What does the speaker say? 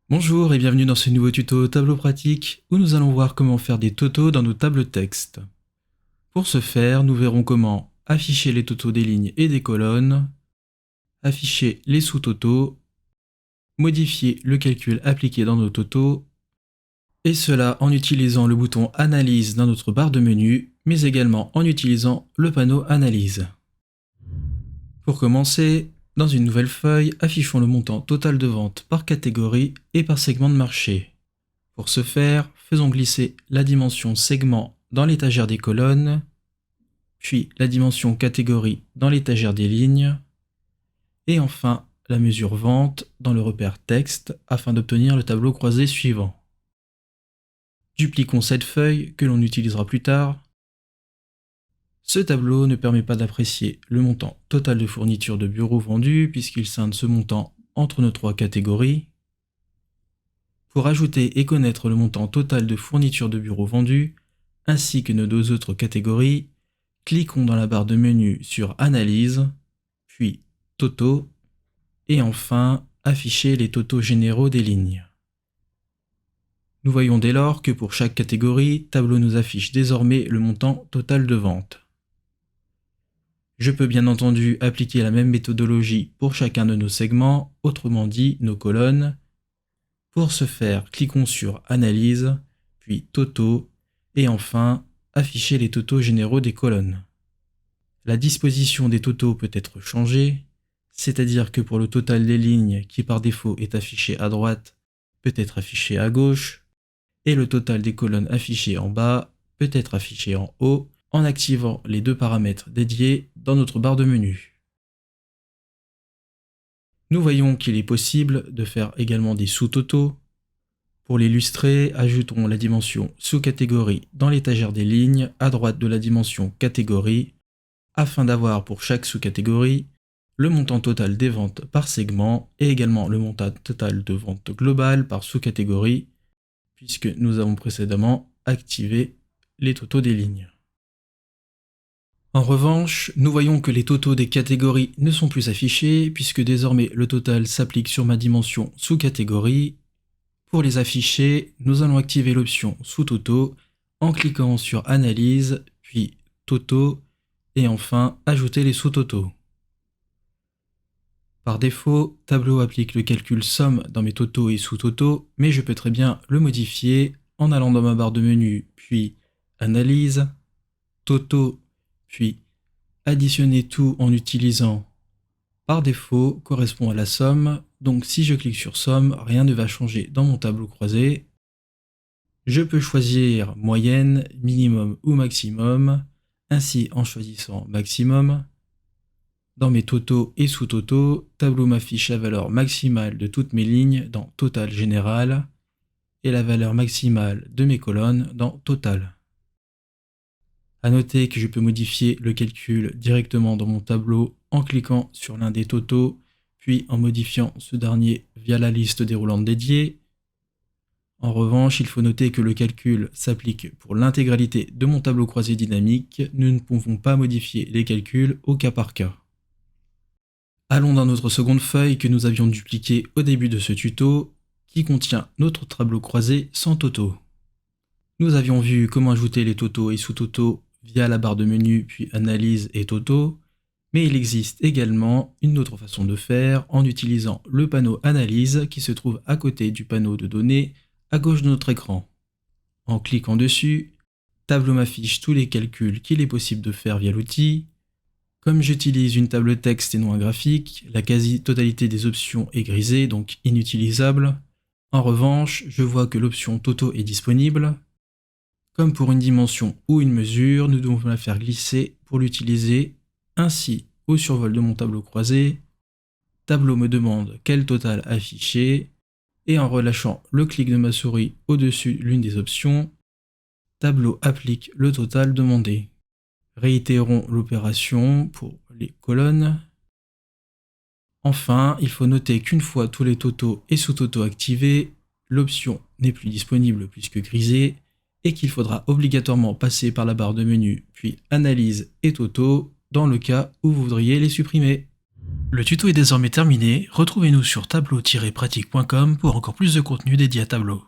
Bonjour et bienvenue dans ce nouveau tuto tableau pratique où nous allons voir comment faire des totaux dans nos tables texte. Pour ce faire, nous verrons comment afficher les totaux des lignes et des colonnes, afficher les sous-totaux, modifier le calcul appliqué dans nos totaux, et cela en utilisant le bouton Analyse dans notre barre de menu, mais également en utilisant le panneau Analyse. Pour commencer, dans une nouvelle feuille, affichons le montant total de vente par catégorie et par segment de marché. Pour ce faire, faisons glisser la dimension segment dans l'étagère des colonnes, puis la dimension catégorie dans l'étagère des lignes, et enfin la mesure vente dans le repère texte afin d'obtenir le tableau croisé suivant. Dupliquons cette feuille que l'on utilisera plus tard. Ce tableau ne permet pas d'apprécier le montant total de fournitures de bureaux vendus puisqu'il scinde ce montant entre nos trois catégories. Pour ajouter et connaître le montant total de fournitures de bureaux vendus, ainsi que nos deux autres catégories, cliquons dans la barre de menu sur Analyse, puis Totaux, et enfin Afficher les totaux généraux des lignes. Nous voyons dès lors que pour chaque catégorie, Tableau nous affiche désormais le montant total de vente. Je peux bien entendu appliquer la même méthodologie pour chacun de nos segments, autrement dit nos colonnes. Pour ce faire, cliquons sur Analyse, puis Totaux, et enfin Afficher les totaux généraux des colonnes. La disposition des totaux peut être changée, c'est-à-dire que pour le total des lignes qui par défaut est affiché à droite, peut être affiché à gauche, et le total des colonnes affiché en bas peut être affiché en haut, en activant les deux paramètres dédiés dans notre barre de menu. Nous voyons qu'il est possible de faire également des sous-totaux. Pour l'illustrer, ajoutons la dimension sous-catégorie dans l'étagère des lignes à droite de la dimension catégorie, afin d'avoir pour chaque sous-catégorie le montant total des ventes par segment et également le montant total de vente globale par sous-catégorie, puisque nous avons précédemment activé les totaux des lignes. En revanche, nous voyons que les totaux des catégories ne sont plus affichés puisque désormais le total s'applique sur ma dimension sous-catégorie. Pour les afficher, nous allons activer l'option sous-totaux en cliquant sur Analyse, puis Totaux, et enfin ajouter les sous-totaux. Par défaut, Tableau applique le calcul somme dans mes totaux et sous-totaux, mais je peux très bien le modifier en allant dans ma barre de menu, puis Analyse, Totaux, puis additionner tout en utilisant par défaut correspond à la somme, donc si je clique sur somme, rien ne va changer dans mon tableau croisé. Je peux choisir moyenne, minimum ou maximum, ainsi en choisissant maximum. Dans mes totaux et sous-totaux, Tableau m'affiche la valeur maximale de toutes mes lignes dans Total général et la valeur maximale de mes colonnes dans Total. A noter que je peux modifier le calcul directement dans mon tableau en cliquant sur l'un des totaux, puis en modifiant ce dernier via la liste déroulante dédiée. En revanche, il faut noter que le calcul s'applique pour l'intégralité de mon tableau croisé dynamique, nous ne pouvons pas modifier les calculs au cas par cas. Allons dans notre seconde feuille que nous avions dupliquée au début de ce tuto, qui contient notre tableau croisé sans totaux. Nous avions vu comment ajouter les totaux et sous-totaux via la barre de menu puis Analyse et Totaux, mais il existe également une autre façon de faire en utilisant le panneau Analyse qui se trouve à côté du panneau de données à gauche de notre écran. En cliquant dessus, Tableau m'affiche tous les calculs qu'il est possible de faire via l'outil. Comme j'utilise une table texte et non un graphique, la quasi-totalité des options est grisée, donc inutilisable. En revanche, je vois que l'option Totaux est disponible. Comme pour une dimension ou une mesure, nous devons la faire glisser pour l'utiliser. Ainsi, au survol de mon tableau croisé, Tableau me demande quel total afficher, et en relâchant le clic de ma souris au-dessus l'une des options, Tableau applique le total demandé. Réitérons l'opération pour les colonnes. Enfin, il faut noter qu'une fois tous les totaux et sous-totaux activés, l'option n'est plus disponible puisque grisée, et qu'il faudra obligatoirement passer par la barre de menu, puis Analyse et Totaux, dans le cas où vous voudriez les supprimer. Le tuto est désormais terminé, retrouvez-nous sur tableau-pratique.com pour encore plus de contenu dédié à Tableau.